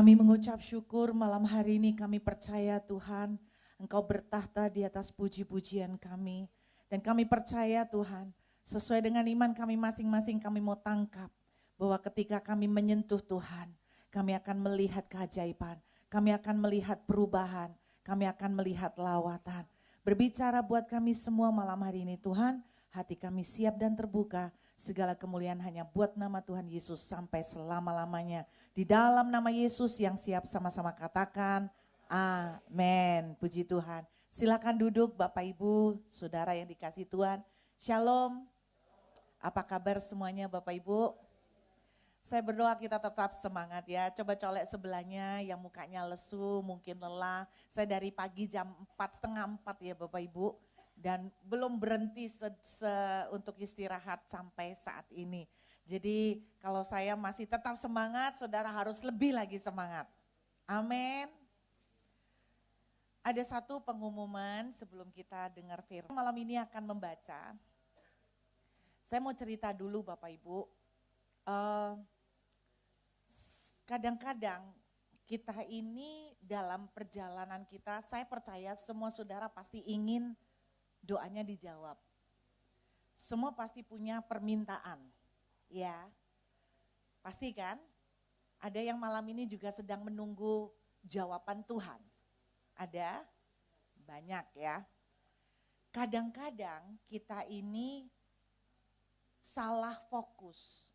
Kami mengucap syukur malam hari ini, kami percaya Tuhan, Engkau bertahta di atas puji-pujian kami. Dan kami percaya Tuhan, sesuai dengan iman kami masing-masing kami mau tangkap, bahwa ketika kami menyentuh Tuhan, kami akan melihat keajaiban, kami akan melihat perubahan, kami akan melihat lawatan. Berbicara buat kami semua malam hari ini Tuhan, hati kami siap dan terbuka, segala kemuliaan hanya buat nama Tuhan Yesus sampai selama-lamanya. Di dalam nama Yesus yang siap sama-sama katakan, amin. Puji Tuhan. Silakan duduk Bapak Ibu, Saudara yang dikasih Tuhan. Shalom. Apa kabar semuanya Bapak Ibu? Saya berdoa kita tetap semangat ya. Coba colek sebelahnya yang mukanya lesu, mungkin lelah. Saya dari pagi jam 4, setengah 4 ya Bapak Ibu. Dan belum berhenti untuk istirahat sampai saat ini. Jadi kalau saya masih tetap semangat, saudara harus lebih lagi semangat. Amin. Ada satu pengumuman sebelum kita dengar firman. Malam ini akan membaca. Saya mau cerita dulu Bapak Ibu. Kadang-kadang kita ini dalam perjalanan kita, saya percaya semua saudara pasti ingin doanya dijawab. Semua pasti punya permintaan. Ya, pasti kan? Ada yang malam ini juga sedang menunggu jawaban Tuhan. Ada? Banyak ya. Kadang-kadang kita ini salah fokus.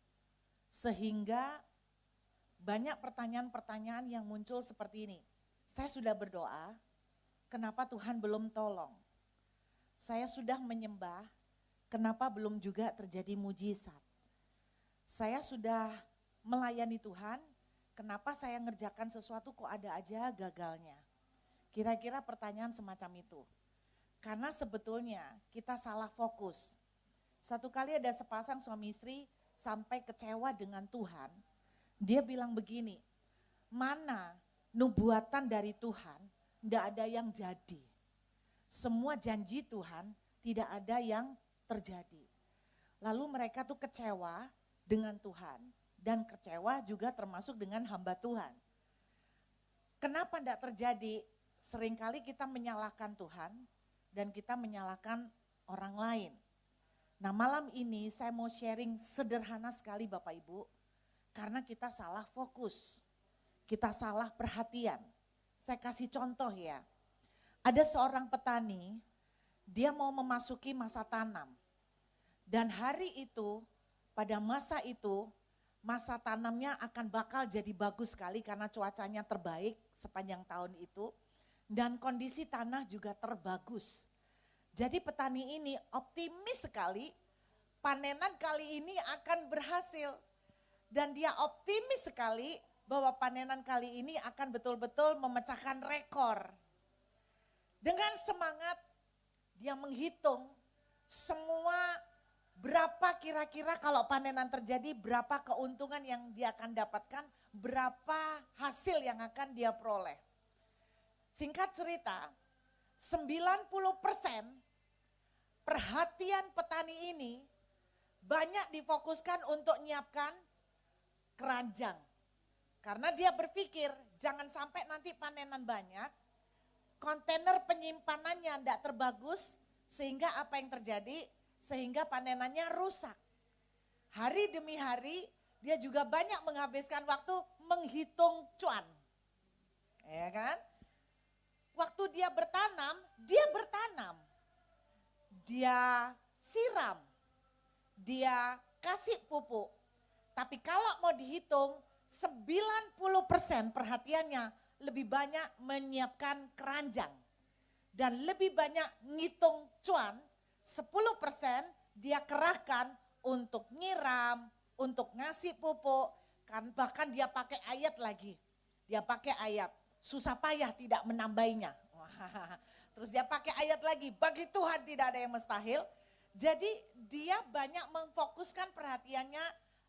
Sehingga banyak pertanyaan-pertanyaan yang muncul seperti ini. Saya sudah berdoa, kenapa Tuhan belum tolong? Saya sudah menyembah, kenapa belum juga terjadi mujizat? Saya sudah melayani Tuhan, kenapa saya ngerjakan sesuatu kok ada aja gagalnya? Kira-kira pertanyaan semacam itu. Karena sebetulnya kita salah fokus. Satu kali ada sepasang suami istri sampai kecewa dengan Tuhan. Dia bilang begini, mana nubuatan dari Tuhan, tidak ada yang jadi. Semua janji Tuhan tidak ada yang terjadi. Lalu mereka tuh kecewa dengan Tuhan dan kecewa juga termasuk dengan hamba Tuhan. Kenapa tidak terjadi? Seringkali kita menyalahkan Tuhan dan kita menyalahkan orang lain. Nah malam ini saya mau sharing sederhana sekali Bapak Ibu, karena kita salah fokus, kita salah perhatian. Saya kasih contoh ya, ada seorang petani, dia mau memasuki masa tanam. Dan hari itu, pada masa itu, masa tanamnya akan bakal jadi bagus sekali karena cuacanya terbaik sepanjang tahun itu. Dan kondisi tanah juga terbagus. Jadi petani ini optimis sekali, panenan kali ini akan berhasil. Dan dia optimis sekali bahwa panenan kali ini akan betul-betul memecahkan rekor. Dengan semangat dia menghitung semua berapa kira-kira kalau panenan terjadi, berapa keuntungan yang dia akan dapatkan, berapa hasil yang akan dia peroleh. Singkat cerita, 90% perhatian petani ini banyak difokuskan untuk menyiapkan keranjang. Karena dia berpikir jangan sampai nanti panenan banyak, kontainer penyimpanannya tidak terbagus, sehingga apa yang terjadi? Sehingga panenannya rusak. Hari demi hari dia juga banyak menghabiskan waktu menghitung cuan. Ya kan? Waktu dia bertanam, dia siram, dia kasih pupuk. Tapi kalau mau dihitung 90% perhatiannya lebih banyak menyiapkan keranjang. Dan lebih banyak ngitung cuan, 10% dia kerahkan untuk nyiram, untuk ngasih pupuk, kan bahkan dia pakai ayat lagi. Dia pakai ayat, susah payah tidak menambainya. Terus dia pakai ayat lagi, bagi Tuhan tidak ada yang mustahil. Jadi dia banyak memfokuskan perhatiannya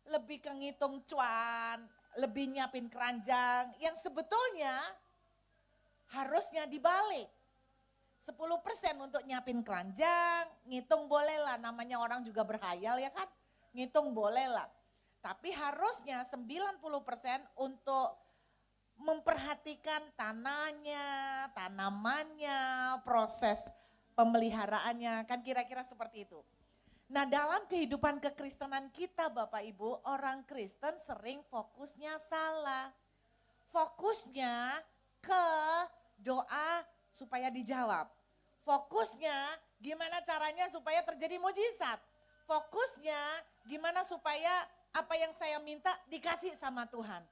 lebih ke ngitung cuan, lebih nyiapin keranjang, yang sebetulnya harusnya dibalik. 10% untuk nyiapin keranjang, ngitung boleh lah, namanya orang juga berhayal ya kan, ngitung boleh lah. Tapi harusnya 90% untuk memperhatikan tanahnya, tanamannya, proses pemeliharaannya, kan kira-kira seperti itu. Nah, dalam kehidupan kekristenan kita Bapak Ibu, orang Kristen sering fokusnya salah. Fokusnya ke doa supaya dijawab. Fokusnya gimana caranya supaya terjadi mujizat. Fokusnya gimana supaya apa yang saya minta dikasih sama Tuhan.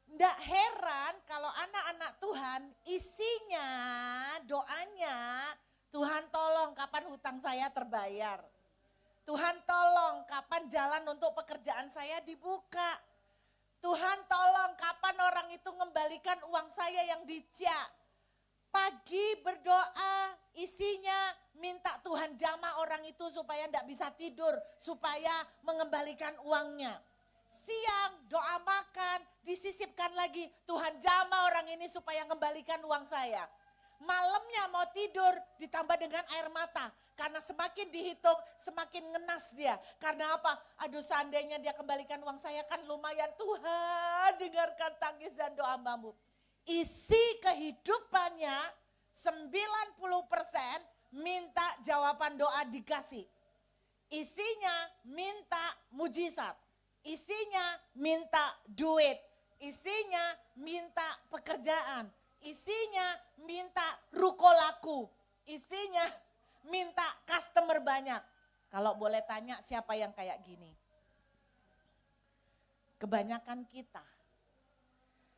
Nggak heran kalau anak-anak Tuhan isinya doanya, Tuhan tolong kapan hutang saya terbayar. Tuhan tolong kapan jalan untuk pekerjaan saya dibuka. Tuhan tolong kapan orang itu mengembalikan uang saya yang dicak. Pagi berdoa isinya minta Tuhan jamah orang itu supaya tidak bisa tidur. Supaya mengembalikan uangnya. Siang doa makan disisipkan lagi. Tuhan jamah orang ini supaya mengembalikan uang saya. Malamnya mau tidur ditambah dengan air mata. Karena semakin dihitung semakin ngenas dia. Karena apa? Aduh seandainya dia kembalikan uang saya kan lumayan. Tuhan dengarkan tangis dan doa hambamu. Isi kehidupannya 90% minta jawaban doa dikasih. Isinya minta mujizat. Isinya minta duit. Isinya minta pekerjaan. Isinya minta ruko laku. Isinya minta customer banyak. Kalau boleh tanya siapa yang kayak gini? Kebanyakan kita.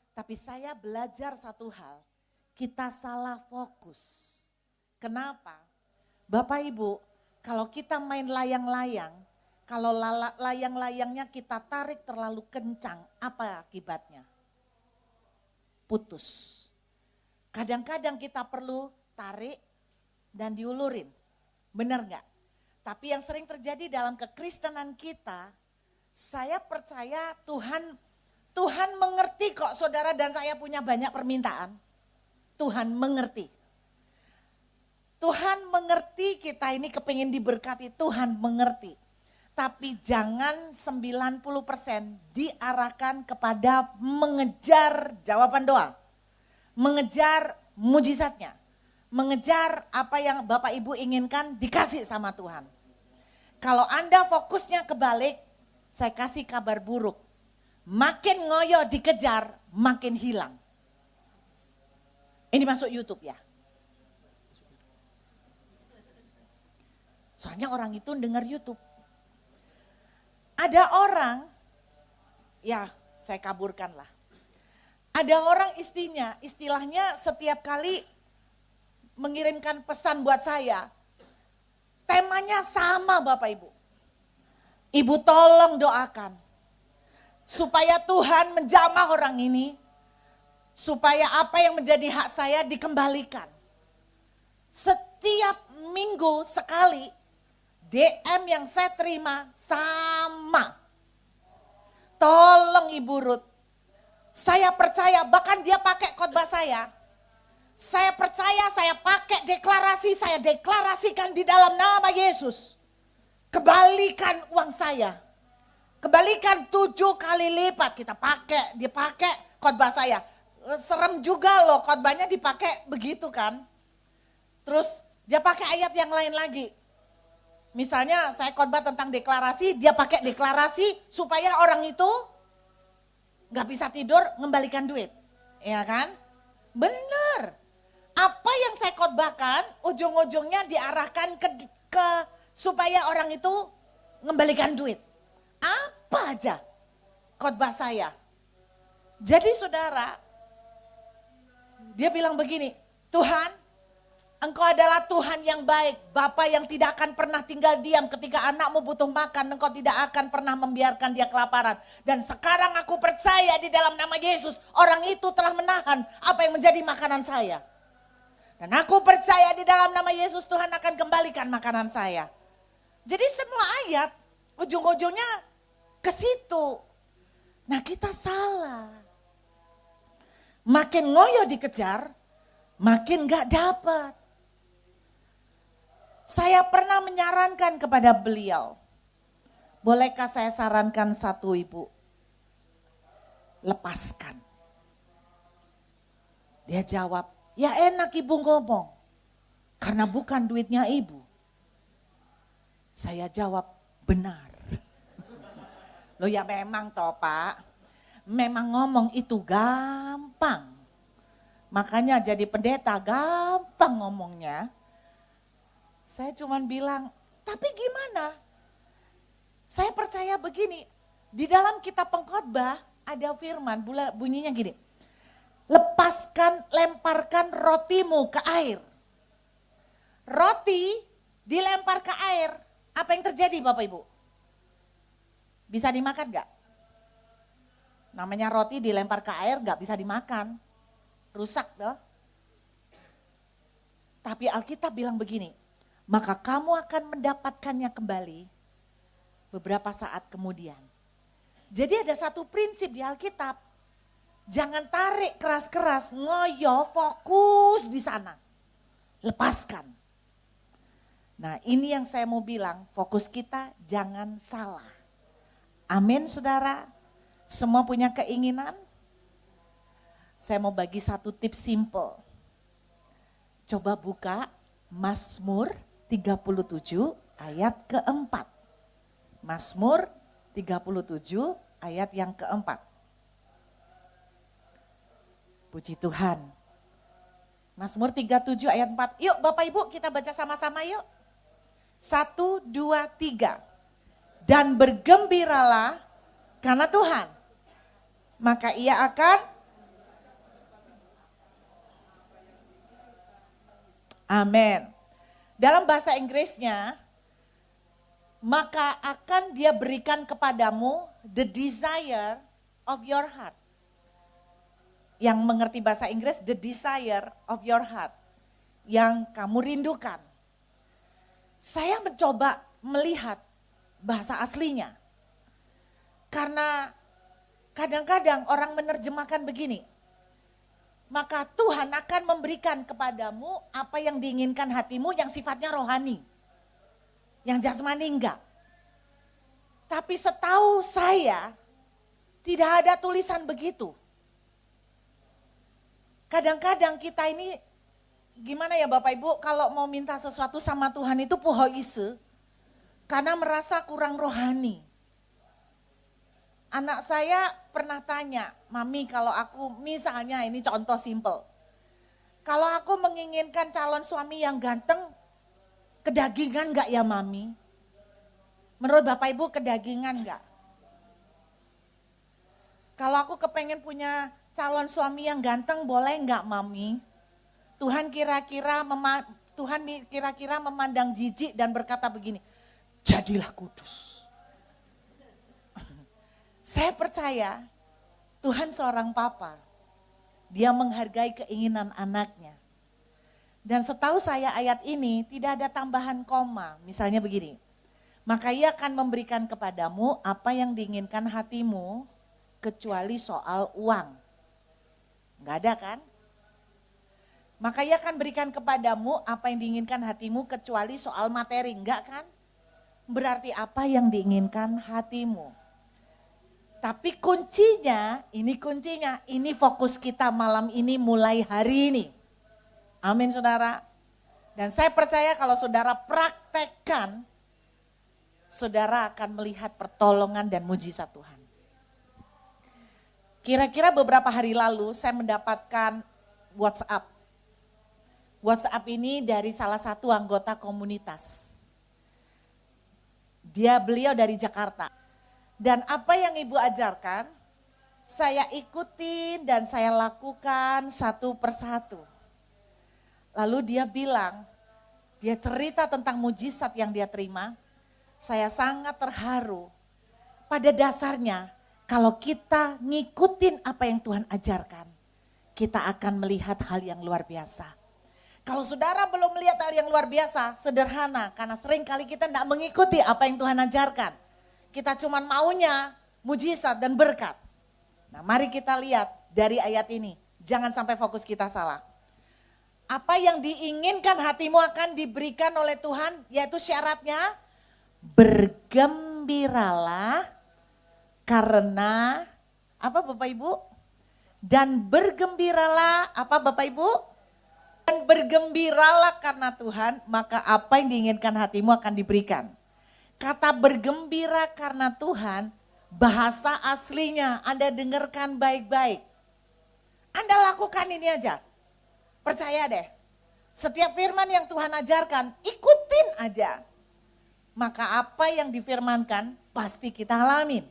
Tapi saya belajar satu hal, kita salah fokus. Kenapa? Bapak Ibu, kalau kita main layang-layang, kalau layang-layangnya kita tarik terlalu kencang, apa akibatnya? Putus. Kadang-kadang kita perlu tarik dan diulurin. Benar nggak? Tapi yang sering terjadi dalam kekristenan kita, saya percaya Tuhan mengerti kok saudara dan saya punya banyak permintaan. Tuhan mengerti. Tuhan mengerti kita ini kepingin diberkati, Tuhan mengerti. Tapi jangan 90% diarahkan kepada mengejar jawaban doa. Mengejar mujizatnya. Mengejar apa yang Bapak Ibu inginkan dikasih sama Tuhan. Kalau Anda fokusnya kebalik, saya kasih kabar buruk. Makin ngoyo dikejar, makin hilang. Ini masuk YouTube ya. Soalnya orang itu dengar YouTube. Ada orang, ya saya kaburkan lah. Ada orang istilahnya setiap kali mengirimkan pesan buat saya. Temanya sama Bapak Ibu. Ibu tolong doakan. Supaya Tuhan menjamah orang ini. Supaya apa yang menjadi hak saya dikembalikan. Setiap minggu sekali DM yang saya terima sama. Tolong Ibu Ruth. Saya percaya bahkan dia pakai khotbah saya. Saya percaya, saya pakai deklarasi, saya deklarasikan di dalam nama Yesus. Kembalikan uang saya. Kembalikan 7 kali lipat. Dia pakai khotbah saya. Serem juga loh khotbahnya dipakai begitu kan. Terus dia pakai ayat yang lain lagi. Misalnya saya khotbah tentang deklarasi, dia pakai deklarasi supaya orang itu gak bisa tidur mengembalikan duit. Ya kan? Benar. Apa yang saya khotbahkan ujung-ujungnya diarahkan ke supaya orang itu mengembalikan duit. Apa aja khotbah saya. Jadi saudara, dia bilang begini, Tuhan, Engkau adalah Tuhan yang baik, Bapa yang tidak akan pernah tinggal diam ketika anakmu butuh makan, Engkau tidak akan pernah membiarkan dia kelaparan. Dan sekarang aku percaya di dalam nama Yesus, orang itu telah menahan apa yang menjadi makanan saya. Dan aku percaya di dalam nama Yesus Tuhan akan kembalikan makanan saya. Jadi semua ayat ujung-ujungnya ke situ. Nah kita salah. Makin ngoyo dikejar, makin gak dapat. Saya pernah menyarankan kepada beliau. Bolehkah saya sarankan satu ibu? Lepaskan. Dia jawab, ya enak ibu ngomong, karena bukan duitnya ibu. Saya jawab, benar. Loh ya memang toh Pak, memang ngomong itu gampang. Makanya jadi pendeta gampang ngomongnya. Saya cuma bilang, tapi gimana? Saya percaya begini, di dalam kitab Pengkhotbah ada firman bunyinya gini. Lepaskan, lemparkan rotimu ke air. Roti dilempar ke air, apa yang terjadi Bapak Ibu? Bisa dimakan gak? Namanya roti dilempar ke air gak bisa dimakan, rusak loh. Tapi Alkitab bilang begini, maka kamu akan mendapatkannya kembali beberapa saat kemudian. Jadi ada satu prinsip di Alkitab, jangan tarik keras-keras, ngoyo, fokus di sana. Lepaskan. Nah ini yang saya mau bilang, fokus kita jangan salah. Amin saudara, semua punya keinginan. Saya mau bagi satu tips simple. Coba buka Mazmur 37 ayat keempat. Mazmur 37 ayat yang keempat. Puji Tuhan. Mazmur 37 ayat 4. Yuk Bapak Ibu kita baca sama-sama yuk. 1, 2, 3. Dan bergembiralah karena Tuhan. Maka ia akan. Amin. Dalam bahasa Inggrisnya, maka akan dia berikan kepadamu the desire of your heart. Yang mengerti bahasa Inggris, the desire of your heart. Yang kamu rindukan. Saya mencoba melihat bahasa aslinya. Karena kadang-kadang orang menerjemahkan begini. Maka Tuhan akan memberikan kepadamu apa yang diinginkan hatimu yang sifatnya rohani. Yang jasmani enggak. Tapi setahu saya tidak ada tulisan begitu. Kadang-kadang kita ini gimana ya Bapak Ibu kalau mau minta sesuatu sama Tuhan itu puhoise karena merasa kurang rohani. Anak saya pernah tanya, Mami kalau aku misalnya ini contoh simple. Kalau aku menginginkan calon suami yang ganteng, kedagingan enggak ya Mami? Menurut Bapak Ibu kedagingan enggak? Kalau aku kepengen punya calon suami yang ganteng boleh enggak Mami? Tuhan kira-kira memandang jijik dan berkata begini, jadilah kudus. Saya percaya Tuhan seorang papa, dia menghargai keinginan anaknya. Dan setahu saya ayat ini tidak ada tambahan koma, misalnya begini. Maka ia akan memberikan kepadamu apa yang diinginkan hatimu kecuali soal uang. Enggak ada kan? Maka ia akan berikan kepadamu apa yang diinginkan hatimu kecuali soal materi. Enggak kan? Berarti apa yang diinginkan hatimu. Tapi kuncinya, ini fokus kita malam ini mulai hari ini. Amin saudara. Dan saya percaya kalau saudara praktekkan, saudara akan melihat pertolongan dan mujizat Tuhan. Kira-kira beberapa hari lalu saya mendapatkan WhatsApp. WhatsApp ini dari salah satu anggota komunitas. Beliau dari Jakarta. Dan apa yang Ibu ajarkan, saya ikutin dan saya lakukan satu persatu. Lalu dia bilang, dia cerita tentang mujizat yang dia terima. Saya sangat terharu. Pada dasarnya, kalau kita ngikutin apa yang Tuhan ajarkan, kita akan melihat hal yang luar biasa. Kalau saudara belum melihat hal yang luar biasa, sederhana. Karena sering kali kita tidak mengikuti apa yang Tuhan ajarkan. Kita cuma maunya mujizat dan berkat. Nah mari kita lihat dari ayat ini. Jangan sampai fokus kita salah. Apa yang diinginkan hatimu akan diberikan oleh Tuhan, yaitu syaratnya bergembiralah karena, apa Bapak Ibu? Dan bergembiralah, apa Bapak Ibu? Dan bergembiralah karena Tuhan, maka apa yang diinginkan hatimu akan diberikan. Kata bergembira karena Tuhan, bahasa aslinya Anda dengarkan baik-baik. Anda lakukan ini aja, percaya deh. Setiap firman yang Tuhan ajarkan, ikutin aja. Maka apa yang difirmankan, pasti kita alamin.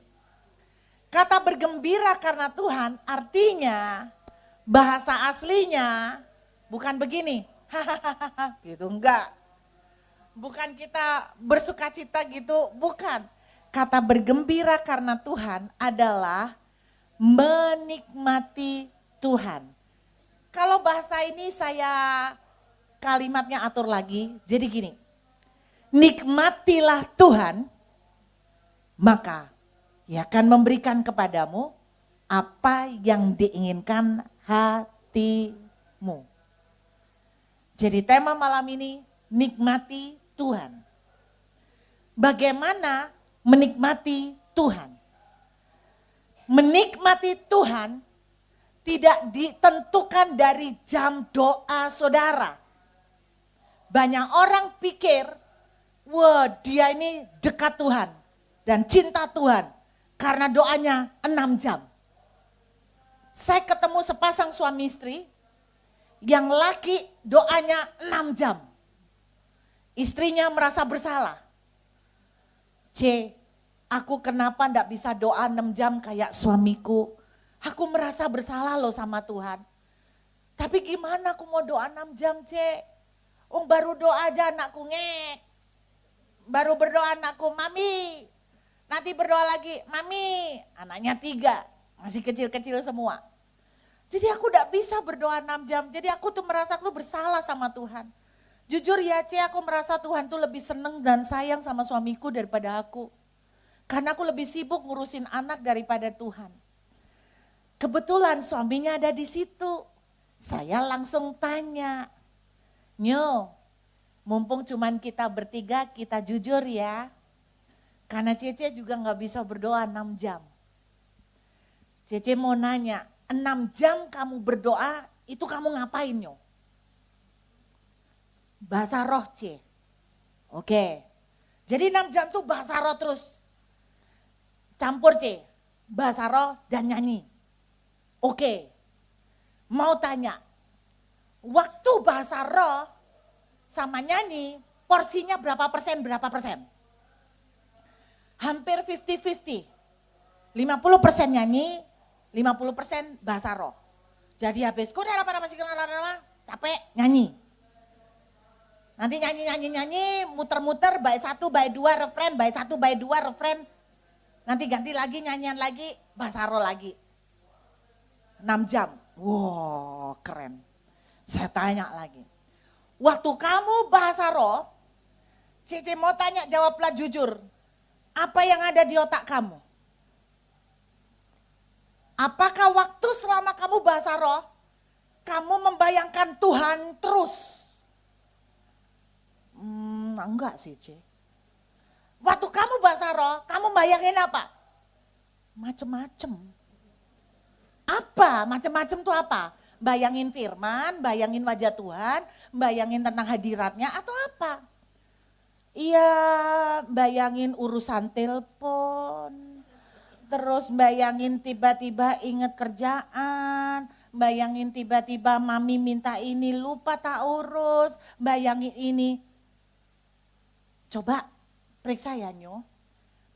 Kata bergembira karena Tuhan artinya bahasa aslinya bukan begini. Hahaha gitu, enggak. Bukan kita bersukacita gitu, bukan. Kata bergembira karena Tuhan adalah menikmati Tuhan. Kalau bahasa ini saya kalimatnya atur lagi, jadi gini. Nikmatilah Tuhan, maka Ia akan memberikan kepadamu apa yang diinginkan hatimu. Jadi tema malam ini, nikmati Tuhan. Bagaimana menikmati Tuhan? Menikmati Tuhan tidak ditentukan dari jam doa saudara. Banyak orang pikir, wah dia ini dekat Tuhan dan cinta Tuhan. Karena doanya 6 jam. Saya ketemu sepasang suami istri yang laki doanya 6 jam. Istrinya merasa bersalah. Aku kenapa enggak bisa doa 6 jam kayak suamiku? Aku merasa bersalah loh sama Tuhan. Tapi gimana aku mau doa 6 jam, baru doa aja anakku ngek. Baru berdoa anakku, mami. Nanti berdoa lagi, mami, anaknya 3, masih kecil-kecil semua. Jadi aku gak bisa berdoa 6 jam, jadi aku tuh merasa aku bersalah sama Tuhan. Jujur ya aku merasa Tuhan tuh lebih seneng dan sayang sama suamiku daripada aku. Karena aku lebih sibuk ngurusin anak daripada Tuhan. Kebetulan suaminya ada di situ, saya langsung tanya, Nyo, mumpung cuman kita bertiga, kita jujur ya. Karena Cece juga gak bisa berdoa 6 jam. Cece mau nanya, 6 jam kamu berdoa, itu kamu ngapain Nyo? Bahasa roh Oke. Jadi 6 jam tuh bahasa roh terus. Campur bahasa roh dan nyanyi. Oke. Mau tanya, waktu bahasa roh sama nyanyi, porsinya berapa persen? Hampir 50-50. 50% nyanyi, 50% bahasa roh. Jadi habis, capek nyanyi. Nanti nyanyi, muter-muter, bait 1, bait 2, refren, bait 1, bait 2, refren. Nanti ganti lagi, nyanyian lagi, bahasa roh lagi. 6 jam. Wow, keren. Saya tanya lagi. Waktu kamu bahasa roh, Cici mau tanya, jawablah jujur. Apa yang ada di otak kamu? Apakah waktu selama kamu bahasa roh, kamu membayangkan Tuhan terus? Enggak sih, Waktu kamu bahasa roh, kamu bayangin apa? Macem-macem. Apa? Macem-macem tuh apa? Bayangin firman, bayangin wajah Tuhan, bayangin tentang hadiratnya atau apa? Iya, bayangin urusan telepon, terus bayangin tiba-tiba inget kerjaan, bayangin tiba-tiba mami minta ini lupa tak urus, bayangin ini. Coba periksa ya Nyo,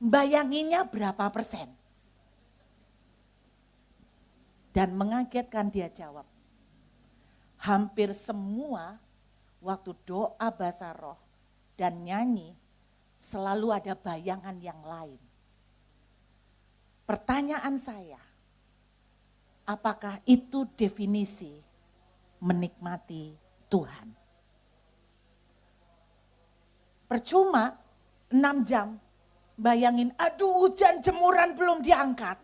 bayanginnya berapa persen? Dan mengagetkan dia jawab, hampir semua waktu doa bahasa roh dan nyanyi selalu ada bayangan yang lain. Pertanyaan saya, apakah itu definisi menikmati Tuhan? Percuma 6 jam, bayangin aduh hujan jemuran belum diangkat.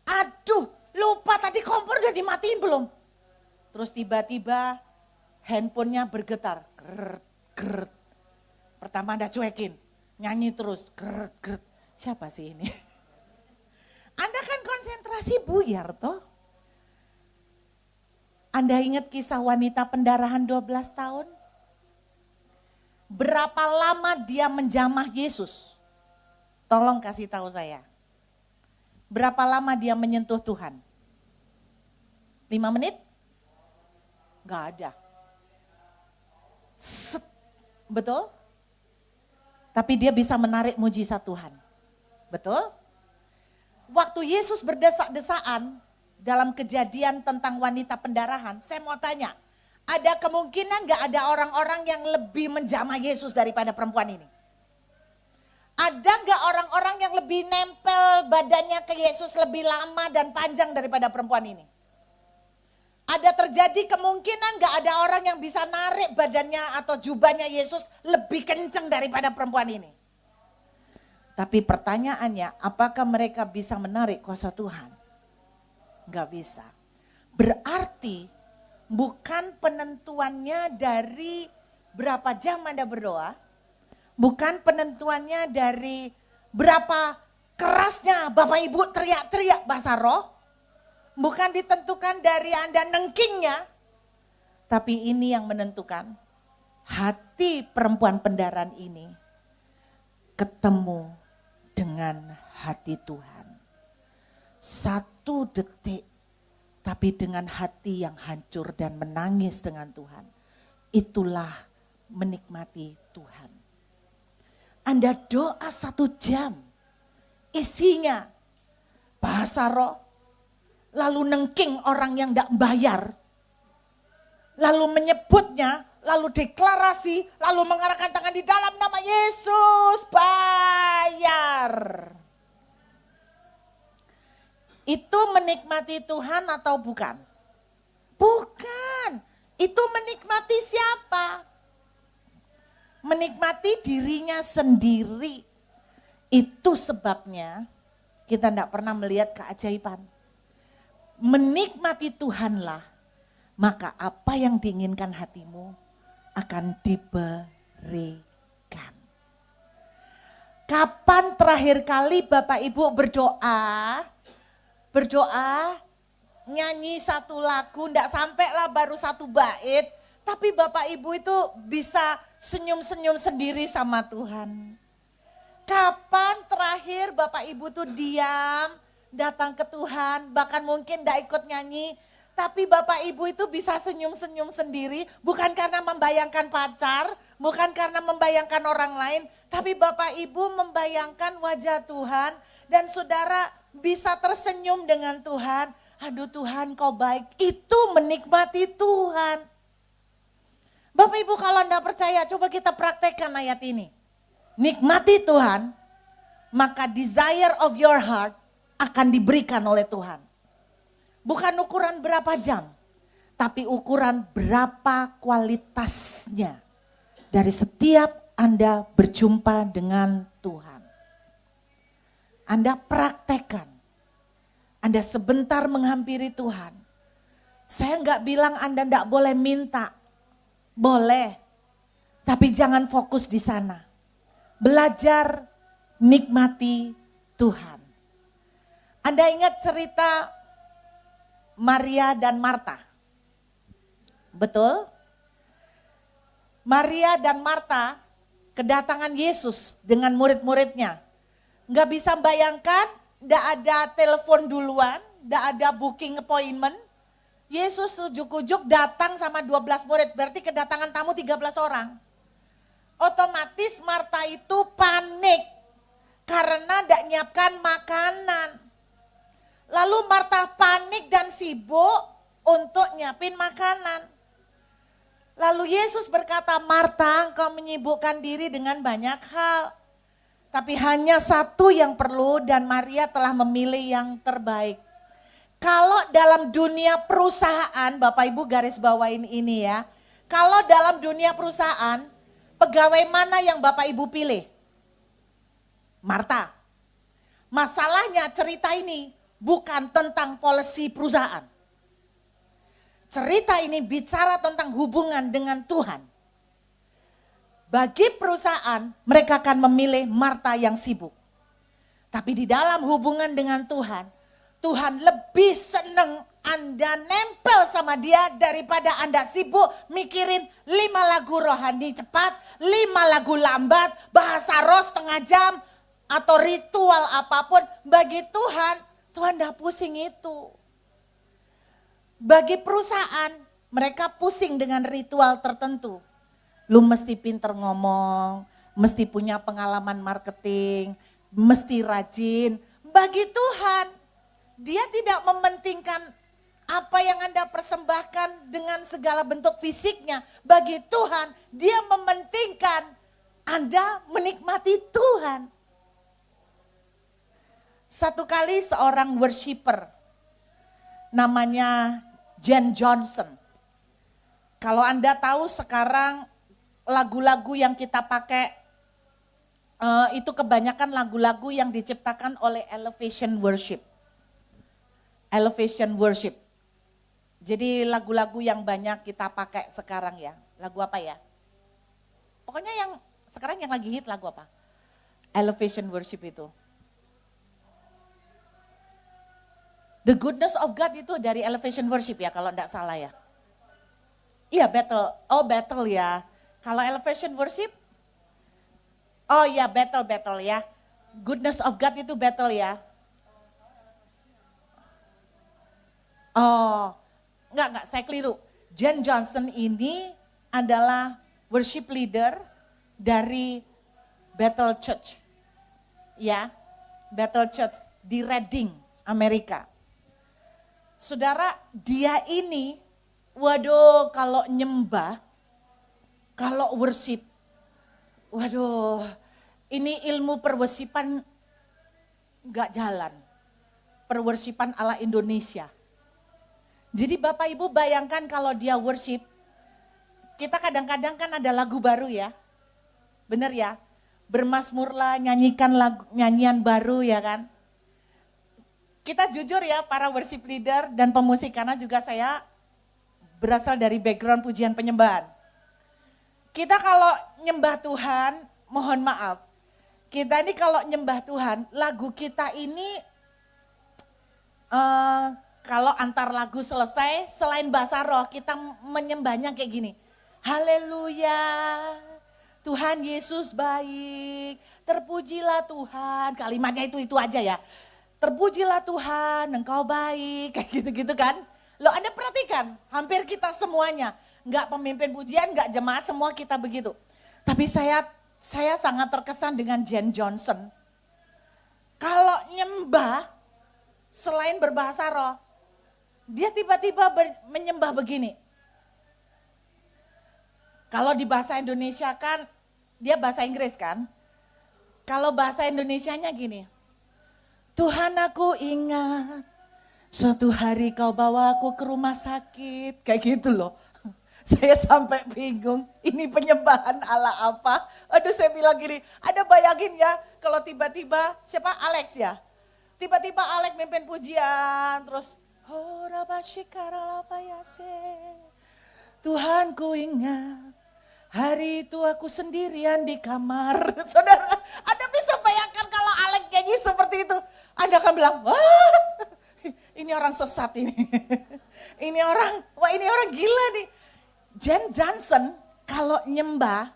Aduh lupa tadi kompor udah dimatiin belum. Terus tiba-tiba handphonenya bergetar. Geret. Pertama Anda cuekin, nyanyi terus. Geret. Siapa sih ini? Anda kan konsentrasi pasti buyar toh. Anda ingat kisah wanita pendarahan 12 tahun? Berapa lama dia menjamah Yesus? Tolong kasih tahu saya. Berapa lama dia menyentuh Tuhan? 5 menit? Gak ada. Betul? Tapi dia bisa menarik mujizat Tuhan. Betul? Waktu Yesus berdesak-desaan dalam kejadian tentang wanita pendarahan, saya mau tanya, ada kemungkinan gak ada orang-orang yang lebih menjamah Yesus daripada perempuan ini? Ada gak orang-orang yang lebih nempel badannya ke Yesus lebih lama dan panjang daripada perempuan ini? Ada terjadi kemungkinan gak ada orang yang bisa narik badannya atau jubahnya Yesus lebih kenceng daripada perempuan ini? Tapi pertanyaannya, apakah mereka bisa menarik kuasa Tuhan? Gak bisa. Berarti bukan penentuannya dari berapa jam Anda berdoa, bukan penentuannya dari berapa kerasnya Bapak Ibu teriak-teriak bahasa roh, bukan ditentukan dari Anda nengkingnya, tapi ini yang menentukan hati perempuan pendarahan ini ketemu dengan hati Tuhan. 1 detik, tapi dengan hati yang hancur dan menangis dengan Tuhan. Itulah menikmati Tuhan. Anda doa 1 jam, isinya bahasa roh, lalu nengking orang yang tidak bayar, lalu menyebutnya, lalu deklarasi, lalu mengarahkan tangan di dalam nama Yesus, bayar. Itu menikmati Tuhan atau bukan? Bukan. Itu menikmati siapa? Menikmati dirinya sendiri. Itu sebabnya kita tidak pernah melihat keajaiban. Menikmati Tuhanlah, maka apa yang diinginkan hatimu akan diberikan. Kapan terakhir kali Bapak Ibu berdoa, nyanyi 1 lagu, enggak sampai lah baru 1 bait, tapi Bapak Ibu itu bisa senyum-senyum sendiri sama Tuhan. Kapan terakhir Bapak Ibu tuh diam, datang ke Tuhan, bahkan mungkin enggak ikut nyanyi, tapi Bapak Ibu itu bisa senyum-senyum sendiri, bukan karena membayangkan pacar, bukan karena membayangkan orang lain, tapi Bapak Ibu membayangkan wajah Tuhan, dan saudara bisa tersenyum dengan Tuhan. Aduh Tuhan kau baik, itu menikmati Tuhan. Bapak Ibu kalau Anda percaya, coba kita praktekkan ayat ini. Nikmati Tuhan, maka desire of your heart akan diberikan oleh Tuhan. Bukan ukuran berapa jam, tapi ukuran berapa kualitasnya dari setiap Anda berjumpa dengan Tuhan. Anda praktekkan. Anda sebentar menghampiri Tuhan. Saya enggak bilang Anda enggak boleh minta. Boleh. Tapi jangan fokus di sana. Belajar nikmati Tuhan. Anda ingat cerita Maria dan Marta? Betul? Maria dan Marta kedatangan Yesus dengan murid-muridnya. Nggak bisa bayangkan, nggak ada telepon duluan, nggak ada booking appointment. Yesus ujuk-ujuk datang sama 12 murid, berarti kedatangan tamu 13 orang. Otomatis Marta itu panik karena nggak nyiapkan makanan. Lalu Marta panik dan sibuk untuk nyiapin makanan. Lalu Yesus berkata, Marta, engkau menyibukkan diri dengan banyak hal. Tapi hanya 1 yang perlu dan Maria telah memilih yang terbaik. Kalau dalam dunia perusahaan, Bapak Ibu garis bawain ini ya. Kalau dalam dunia perusahaan, pegawai mana yang Bapak Ibu pilih? Marta. Masalahnya cerita ini bukan tentang polisi perusahaan. Cerita ini bicara tentang hubungan dengan Tuhan. Bagi perusahaan, mereka akan memilih Marta yang sibuk. Tapi di dalam hubungan dengan Tuhan, Tuhan lebih seneng Anda nempel sama dia daripada Anda sibuk mikirin 5 lagu rohani cepat, 5 lagu lambat, bahasa roh setengah jam, atau ritual apapun. Bagi Tuhan, Tuhan dah pusing itu. Bagi perusahaan, mereka pusing dengan ritual tertentu. Lu mesti pinter ngomong, mesti punya pengalaman marketing, mesti rajin. Bagi Tuhan, dia tidak mementingkan apa yang Anda persembahkan dengan segala bentuk fisiknya. Bagi Tuhan, dia mementingkan Anda menikmati Tuhan. Satu kali seorang worshiper, namanya Jen Johnson. Kalau Anda tahu sekarang lagu-lagu yang kita pakai, itu kebanyakan lagu-lagu yang diciptakan oleh Elevation Worship. Elevation Worship. Jadi lagu-lagu yang banyak kita pakai sekarang ya. Lagu apa ya? Pokoknya yang sekarang yang lagi hit lagu apa? Elevation Worship itu. The Goodness of God itu dari Elevation Worship ya kalau enggak salah ya. Iya Battle, oh Battle ya. Kalau Elevation Worship, oh ya Battle ya. Goodness of God itu Battle ya. Oh, enggak, saya keliru. Jen Johnson ini adalah worship leader dari Bethel Church. Ya, Bethel Church di Reading, Amerika. Saudara, dia ini, waduh kalau nyembah, kalau worship, waduh ini ilmu perworsipan enggak jalan. Perworsipan ala Indonesia. Jadi Bapak Ibu bayangkan kalau dia worship, kita kadang-kadang kan ada lagu baru ya. Benar ya? Bermazmurlah, nyanyikan nyanyian baru ya kan. Kita jujur ya para worship leader dan pemusik, karena juga saya berasal dari background pujian penyembahan. Kita kalau nyembah Tuhan, mohon maaf. Kita ini kalau nyembah Tuhan, lagu kita ini kalau antar lagu selesai, selain bahasa roh, kita menyembahnya kayak gini. Haleluya, Tuhan Yesus baik, terpujilah Tuhan. Kalimatnya itu aja ya. Terpujilah Tuhan, Engkau baik, kayak gitu-gitu kan. Loh Anda perhatikan, hampir kita semuanya. Enggak pemimpin pujian, enggak jemaat, semua kita begitu. Tapi saya sangat terkesan dengan Jen Johnson. Kalau nyembah, selain berbahasa roh, dia tiba-tiba menyembah begini. Kalau di bahasa Indonesia kan, dia bahasa Inggris kan. Kalau bahasa Indonesianya gini. Tuhan aku ingat, suatu hari kau bawa aku ke rumah sakit. Kayak gitu loh. Saya sampai bingung, ini penyembahan ala apa? Aduh saya bilang gini, ada bayangin ya kalau tiba-tiba, siapa Alex ya? Tiba-tiba Alex mimpin pujian, terus Tuhan ku ingat, hari itu aku sendirian di kamar. Saudara, Anda bisa bayangkan kalau Alex nyanyi seperti itu. Anda akan bilang, wah ini orang sesat ini. Ini orang gila nih. Jen Johnson kalau nyembah,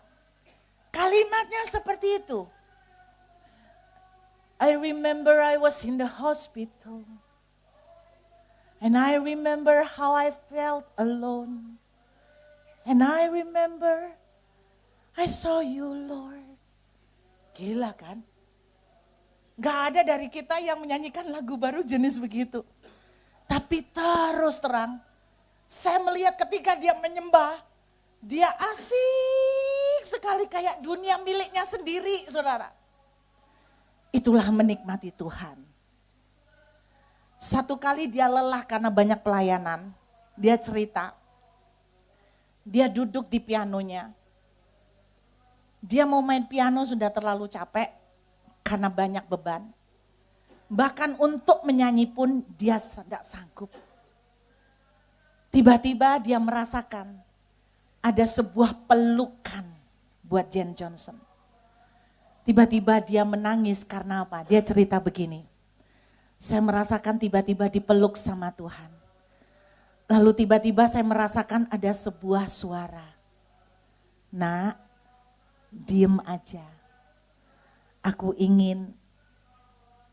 kalimatnya seperti itu. I remember I was in the hospital. And I remember how I felt alone. And I remember I saw you, Lord. Gila kan? Gak ada dari kita yang menyanyikan lagu baru jenis begitu. Tapi terus terang, saya melihat ketika dia menyembah, dia asik sekali kayak dunia miliknya sendiri, saudara. Itulah menikmati Tuhan. Satu kali dia lelah karena banyak pelayanan, dia cerita. Dia duduk di pianonya. Dia mau main piano sudah terlalu capek karena banyak beban. Bahkan untuk menyanyi pun dia tidak sanggup. Tiba-tiba dia merasakan ada sebuah pelukan buat Jen Johnson. Tiba-tiba dia menangis karena apa? Dia cerita begini. Saya merasakan tiba-tiba dipeluk sama Tuhan. Lalu tiba-tiba saya merasakan ada sebuah suara. Nak, diem aja. Aku ingin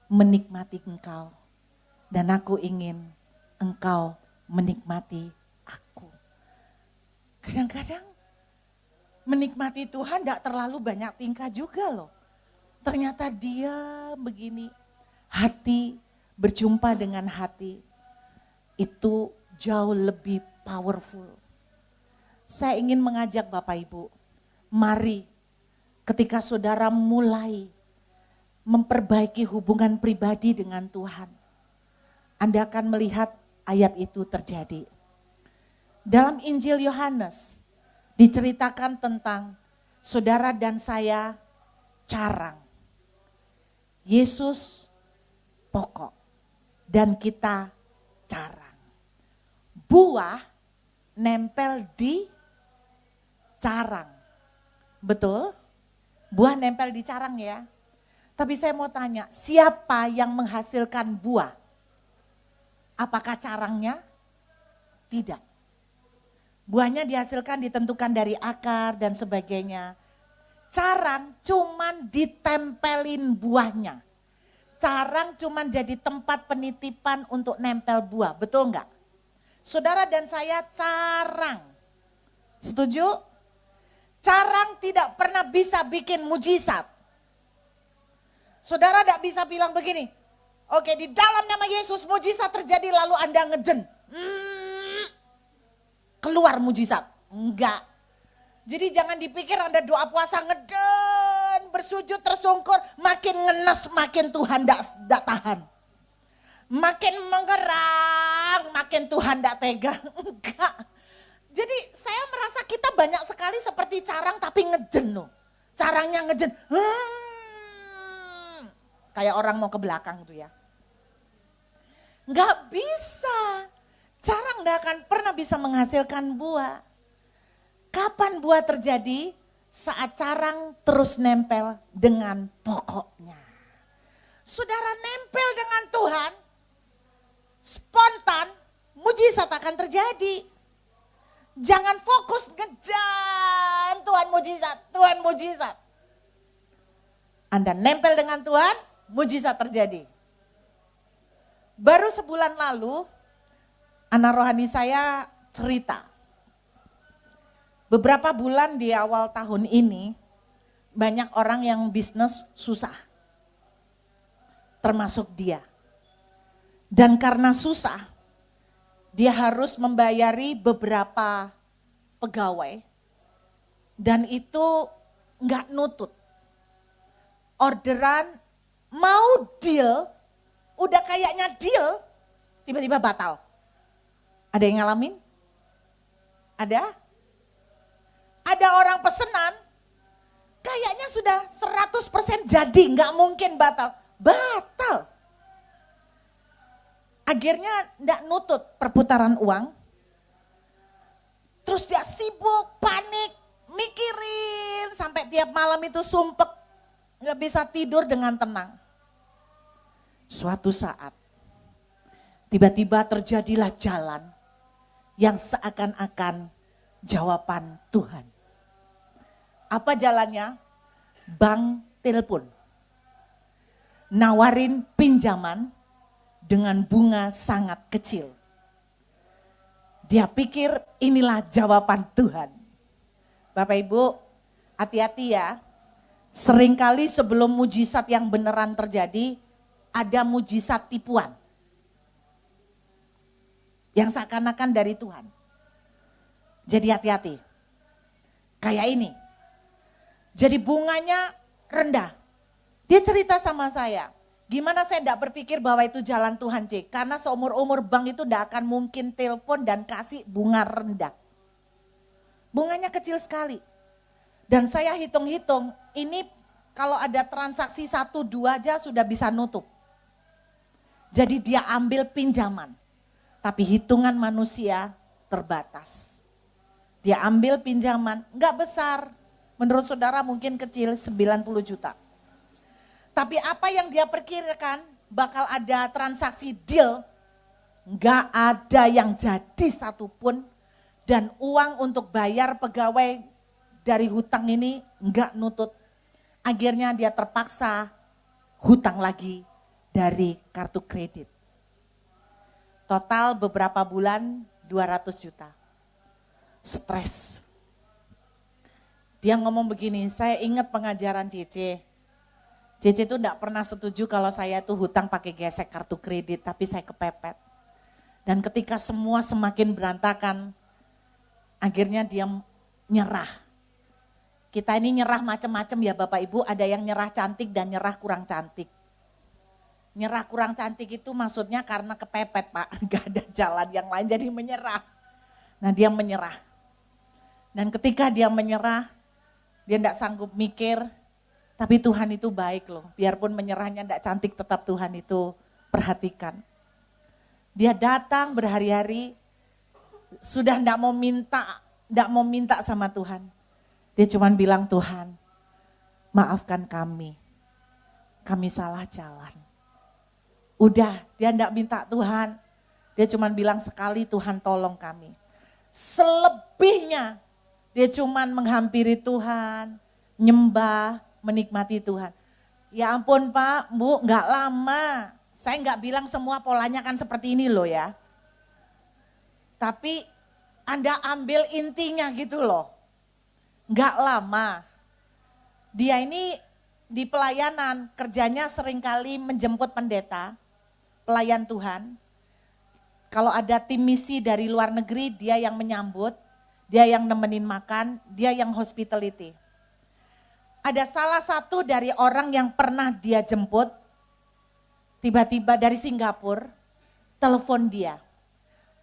menikmati engkau. Dan aku ingin engkau menikmati aku. Kadang-kadang menikmati Tuhan tidak terlalu banyak tingkah juga loh. Ternyata dia begini, hati berjumpa dengan hati itu jauh lebih powerful. Saya ingin mengajak Bapak Ibu, mari ketika saudara mulai memperbaiki hubungan pribadi dengan Tuhan, Anda akan melihat ayat itu terjadi. Dalam Injil Yohanes diceritakan tentang saudara dan saya carang. Yesus pokok dan kita carang. Buah nempel di carang. Betul? Buah nempel di carang ya. Tapi saya mau tanya, siapa yang menghasilkan buah? Apakah carangnya? Tidak. Buahnya dihasilkan ditentukan dari akar dan sebagainya. Carang cuman ditempelin buahnya. Carang cuman jadi tempat penitipan untuk nempel buah, betul enggak? Saudara dan saya carang. Setuju? Carang tidak pernah bisa bikin mujizat. Saudara tidak bisa bilang begini, oke di dalam nama Yesus mujizat terjadi lalu Anda ngejen. Keluar mujizat. Enggak. Jadi jangan dipikir Anda doa puasa ngeden, bersujud tersungkur, makin ngenes, makin Tuhan tidak tahan. Makin menggerang, makin Tuhan tidak tega. Enggak. Jadi saya merasa kita banyak sekali seperti carang tapi ngejen loh. Carangnya ngejen. Kayak orang mau ke belakang tuh ya. Enggak bisa. Carang tidak akan pernah bisa menghasilkan buah. Kapan buah terjadi? Saat carang terus nempel dengan pokoknya. Saudara nempel dengan Tuhan, spontan, mujizat akan terjadi. Jangan fokus ngejar Tuhan mujizat, Tuhan mujizat. Anda nempel dengan Tuhan, mujizat terjadi. Baru sebulan lalu, anak rohani saya cerita. Beberapa bulan di awal tahun ini, banyak orang yang bisnis susah. Termasuk dia. Dan karena susah, dia harus membayari beberapa pegawai. Dan itu enggak nutut. Orderan mau deal, udah kayaknya deal, tiba-tiba batal. Ada yang ngalamin? Ada? Ada orang pesenan, kayaknya sudah 100% jadi, nggak mungkin batal. Batal. Akhirnya nggak nutut perputaran uang. Terus dia sibuk, panik, mikirin, sampai tiap malam itu sumpek, nggak bisa tidur dengan tenang. Suatu saat, tiba-tiba terjadilah jalan yang seakan-akan jawaban Tuhan. Apa jalannya? Bank telepon. Nawarin pinjaman dengan bunga sangat kecil. Dia pikir inilah jawaban Tuhan. Bapak Ibu, hati-hati ya. Seringkali sebelum mujizat yang beneran terjadi, ada mujizat tipuan. Yang seakan-akan dari Tuhan. Jadi hati-hati. Kayak ini. Jadi bunganya rendah. Dia cerita sama saya, gimana saya tidak berpikir bahwa itu jalan Tuhan C. Karena seumur-umur bank itu tidak akan mungkin telepon dan kasih bunga rendah. Bunganya kecil sekali. Dan saya hitung-hitung, ini kalau ada transaksi 1-2 aja sudah bisa nutup. Jadi dia ambil pinjaman. Tapi hitungan manusia terbatas. Dia ambil pinjaman, enggak besar. Menurut saudara mungkin kecil 90 juta. Tapi apa yang dia perkirakan, bakal ada transaksi deal, nggak ada yang jadi satupun. Dan uang untuk bayar pegawai dari hutang ini nggak nutut. Akhirnya dia terpaksa hutang lagi dari kartu kredit. Total beberapa bulan 200 juta. Stres. Dia ngomong begini, saya ingat pengajaran Cece. Cece itu enggak pernah setuju kalau saya tuh hutang pakai gesek kartu kredit, tapi saya kepepet. Dan ketika semua semakin berantakan, akhirnya dia nyerah. Kita ini nyerah macam-macam ya Bapak Ibu, ada yang nyerah cantik dan nyerah kurang cantik. Nyerah kurang cantik itu maksudnya karena kepepet Pak, gak ada jalan yang lain jadi menyerah. Nah dia menyerah. Dan ketika dia menyerah, dia enggak sanggup mikir, tapi Tuhan itu baik loh. Biarpun menyerahnya enggak cantik, tetap Tuhan itu perhatikan. Dia datang berhari-hari, sudah enggak mau minta sama Tuhan. Dia cuma bilang, Tuhan maafkan kami salah jalan. Udah, dia enggak minta Tuhan. Dia cuma bilang sekali, Tuhan tolong kami. Selebihnya dia cuma menghampiri Tuhan, nyembah, menikmati Tuhan. Ya ampun Pak, Bu, enggak lama. Saya enggak bilang semua polanya kan seperti ini loh ya. Tapi Anda ambil intinya gitu loh. Enggak lama. Dia ini di pelayanan, kerjanya seringkali menjemput pendeta, pelayan Tuhan. Kalau ada tim misi dari luar negeri, dia yang menyambut, dia yang nemenin makan, dia yang hospitality. Ada salah satu dari orang yang pernah dia jemput, tiba-tiba dari Singapura, telepon dia.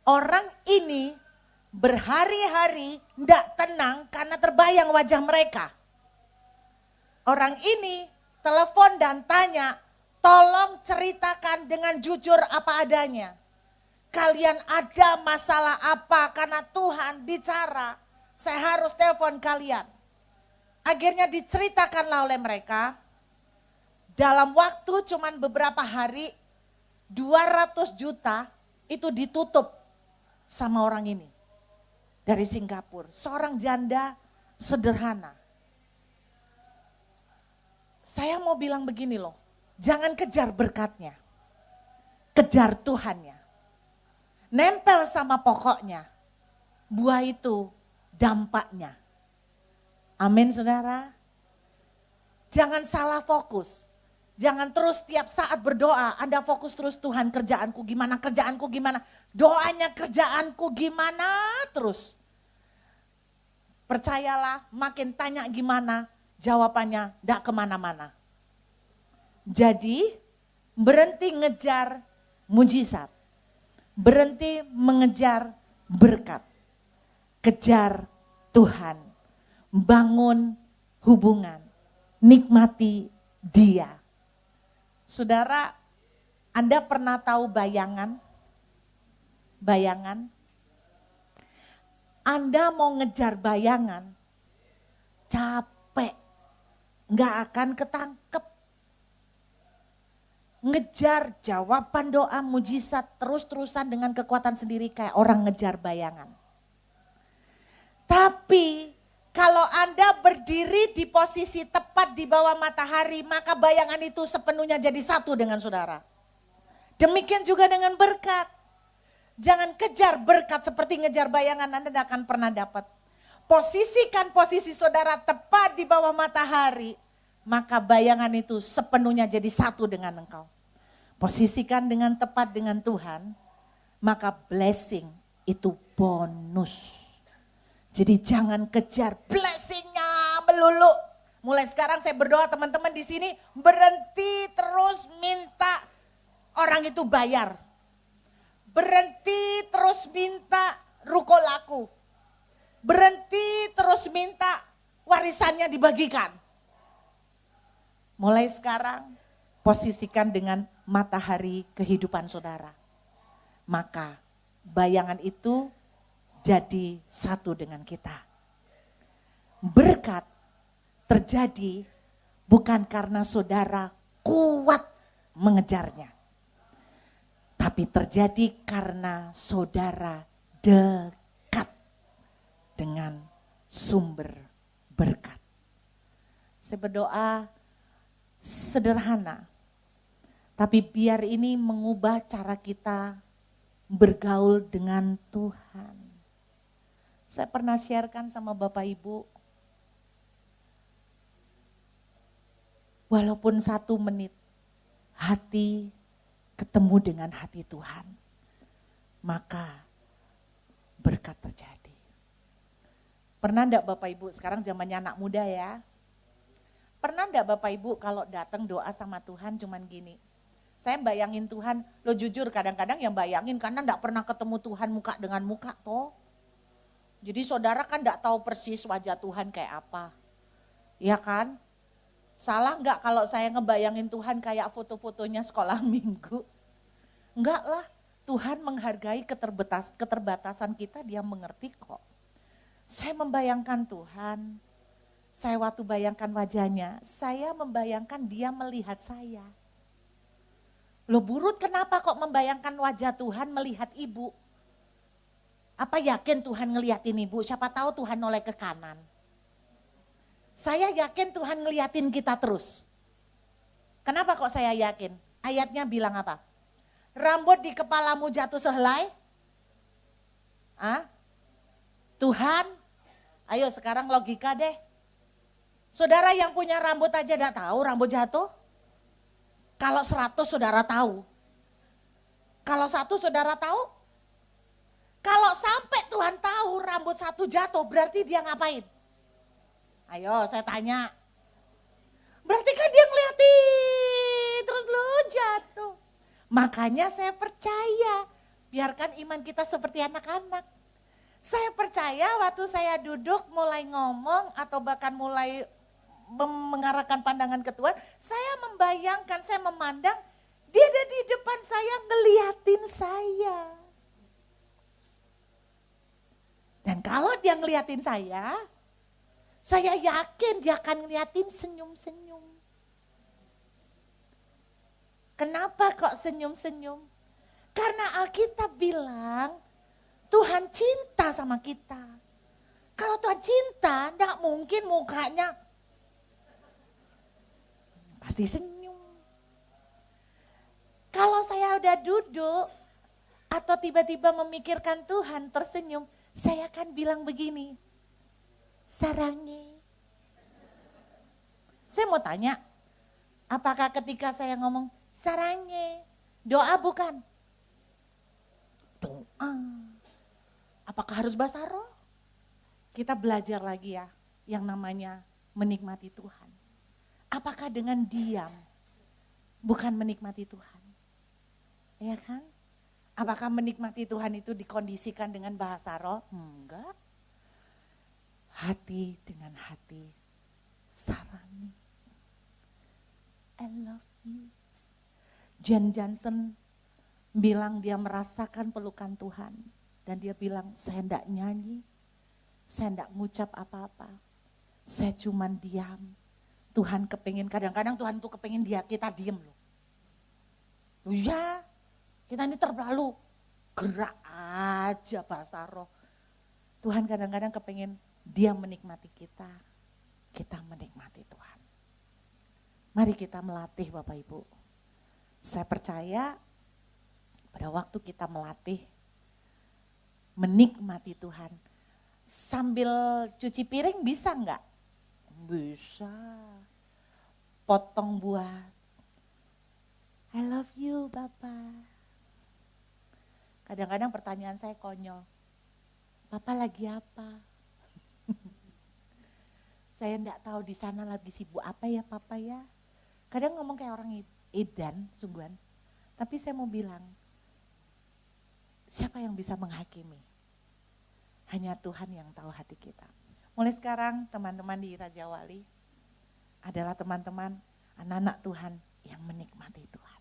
Orang ini berhari-hari tidak tenang karena terbayang wajah mereka. Orang ini telepon dan tanya, tolong ceritakan dengan jujur apa adanya. Kalian ada masalah apa? Karena Tuhan bicara, saya harus telepon kalian. Akhirnya diceritakanlah oleh mereka, dalam waktu cuman beberapa hari, 200 juta itu ditutup sama orang ini. Dari Singapura, seorang janda sederhana. Saya mau bilang begini loh, jangan kejar berkatnya, kejar Tuhannya. Nempel sama pokoknya, buah itu dampaknya. Amin saudara. Jangan salah fokus. Jangan terus tiap saat berdoa, Anda fokus terus Tuhan kerjaanku gimana. Doanya kerjaanku gimana terus. Percayalah makin tanya gimana, jawabannya enggak kemana-mana. Jadi berhenti ngejar mujizat. Berhenti mengejar berkat. Kejar Tuhan. Bangun hubungan. Nikmati Dia. Saudara, Anda pernah tahu bayangan? Bayangan? Anda mau ngejar bayangan, capek, nggak akan ketangkep. Ngejar jawaban doa mujizat terus-terusan dengan kekuatan sendiri kayak orang ngejar bayangan. Tapi kalau Anda berdiri di posisi tepat di bawah matahari, maka bayangan itu sepenuhnya jadi satu dengan saudara. Demikian juga dengan berkat. Jangan kejar berkat seperti ngejar bayangan, Anda tidak akan pernah dapat. Posisikan posisi saudara tepat di bawah matahari, maka bayangan itu sepenuhnya jadi satu dengan engkau. Posisikan dengan tepat dengan Tuhan, maka blessing itu bonus. Jadi jangan kejar blessingnya melulu. Mulai sekarang saya berdoa teman-teman di sini berhenti terus minta orang itu bayar. Berhenti terus minta ruko laku. Berhenti terus minta warisannya dibagikan. Mulai sekarang posisikan dengan matahari kehidupan saudara. Maka bayangan itu jadi satu dengan kita. Berkat terjadi bukan karena saudara kuat mengejarnya. tapi terjadi karena saudara dekat dengan sumber berkat. Saya berdoa sederhana, tapi biar ini mengubah cara kita bergaul dengan Tuhan. Saya pernah sharekan sama Bapak Ibu, walaupun 1 menit hati ketemu dengan hati Tuhan, maka berkat terjadi. Pernah enggak Bapak Ibu, sekarang zamannya anak muda ya, pernah enggak Bapak Ibu kalau datang doa sama Tuhan cuman gini, saya bayangin Tuhan, lo jujur kadang-kadang yang bayangin karena enggak pernah ketemu Tuhan muka dengan muka toh. Jadi saudara kan enggak tahu persis wajah Tuhan kayak apa, ya kan? Salah enggak kalau saya ngebayangin Tuhan kayak foto-fotonya sekolah minggu? Enggak lah, Tuhan menghargai keterbatasan kita, dia mengerti kok. Saya membayangkan Tuhan, saya waktu bayangkan wajahnya, saya membayangkan dia melihat saya. Loh Burut, kenapa kok membayangkan wajah Tuhan melihat ibu? Apa yakin Tuhan ngeliatin ibu? Siapa tahu Tuhan noleh ke kanan. Saya yakin Tuhan ngeliatin kita terus. Kenapa kok saya yakin? Ayatnya bilang apa? Rambut di kepalamu jatuh sehelai? Tuhan, ayo sekarang logika deh. Saudara yang punya rambut aja udah tahu rambut jatuh? Kalau 100 saudara tahu. Kalau 1 saudara tahu? Kalau sampai Tuhan tahu rambut 1 jatuh, berarti dia ngapain? Ayo saya tanya. Berarti kan dia ngeliatin terus lo jatuh. Makanya saya percaya, biarkan iman kita seperti anak-anak. Saya percaya waktu saya duduk mulai ngomong atau bahkan mulai mengarahkan pandangan ke Tuhan, saya membayangkan, saya memandang dia ada di depan saya ngeliatin saya. Dan kalau dia ngeliatin saya yakin dia akan ngeliatin senyum-senyum. Kenapa kok senyum-senyum? Karena Alkitab bilang Tuhan cinta sama kita. Kalau Tuhan cinta, enggak mungkin mukanya pasti senyum. Kalau saya udah duduk atau tiba-tiba memikirkan Tuhan tersenyum, saya akan bilang begini, sarangi. Saya mau tanya, apakah ketika saya ngomong sarangi, doa bukan? Doa. Apakah harus bahasa roh? Kita belajar lagi ya, yang namanya menikmati Tuhan. Apakah dengan diam bukan menikmati Tuhan? Ya kan? Apakah menikmati Tuhan itu dikondisikan dengan bahasa roh? Enggak. Hati dengan hati, sarangi. I love you. Jen Johnson bilang dia merasakan pelukan Tuhan. Dan dia bilang, saya enggak nyanyi, saya enggak ngucap apa-apa. Saya cuman diam. Tuhan kepingin, kadang-kadang Tuhan tuh kepingin kita diem loh. Loh ya, kita ini terlalu gerak aja bahasa roh. Tuhan kadang-kadang kepingin dia menikmati kita menikmati Tuhan. Mari kita melatih Bapak Ibu. Saya percaya pada waktu kita melatih menikmati Tuhan, sambil cuci piring bisa enggak? Bisa. Potong buah. I love you Bapak. Kadang-kadang pertanyaan saya konyol. Bapak lagi apa? Saya enggak tahu di sana lagi sibuk apa ya Papa ya. Kadang ngomong kayak orang edan, sungguhan. Tapi saya mau bilang, siapa yang bisa menghakimi? Hanya Tuhan yang tahu hati kita. Mulai sekarang teman-teman di Raja Wali adalah teman-teman anak-anak Tuhan yang menikmati Tuhan.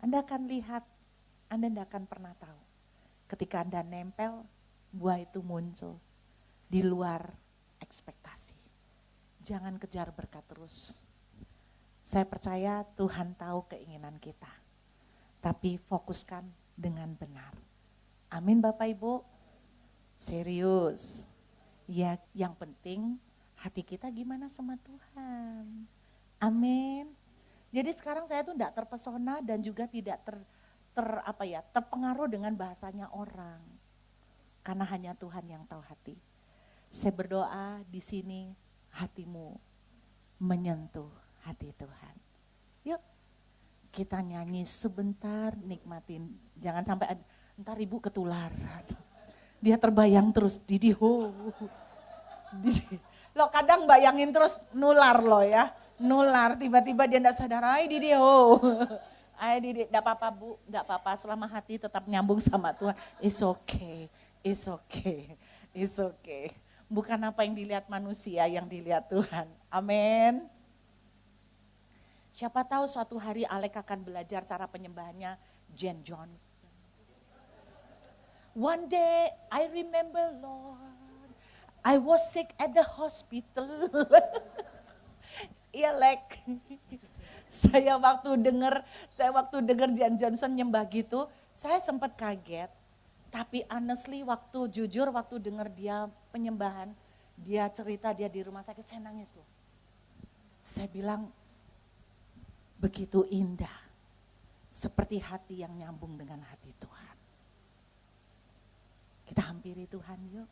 Anda akan lihat, Anda tidak akan pernah tahu. Ketika Anda nempel, buah itu muncul di luar ekspektasi. Jangan kejar berkat terus. Saya percaya Tuhan tahu keinginan kita. tapi fokuskan dengan benar. Amin Bapak Ibu. Serius. Ya, yang penting hati kita gimana sama Tuhan. Amin. Jadi sekarang saya tuh tidak terpesona dan juga tidak terpengaruh dengan bahasanya orang. Karena hanya Tuhan yang tahu hati. Saya berdoa di sini hatimu menyentuh hati Tuhan. Yuk kita nyanyi sebentar, nikmatin. Jangan sampai ntar ibu ketularan. Dia terbayang terus, Didi ho. Lo kadang bayangin terus nular lo ya. Nular, tiba-tiba dia enggak sadar, ay Didi ho. Ay Didi, enggak apa-apa Bu, enggak apa-apa. Selama hati tetap nyambung sama Tuhan. It's okay, it's okay, it's okay. Bukan apa yang dilihat manusia, yang dilihat Tuhan. Amin. Siapa tahu suatu hari Alek akan belajar cara penyembahannya Jen Jones. One day I remember Lord, I was sick at the hospital. Iya Lek. Saya waktu dengar Jen Johnson nyembah gitu, saya sempat kaget. Tapi honestly jujur waktu dengar dia penyembahan, dia cerita dia di rumah sakit, saya nangis loh. Saya bilang begitu indah, seperti hati yang nyambung dengan hati Tuhan. Kita hampiri Tuhan yuk.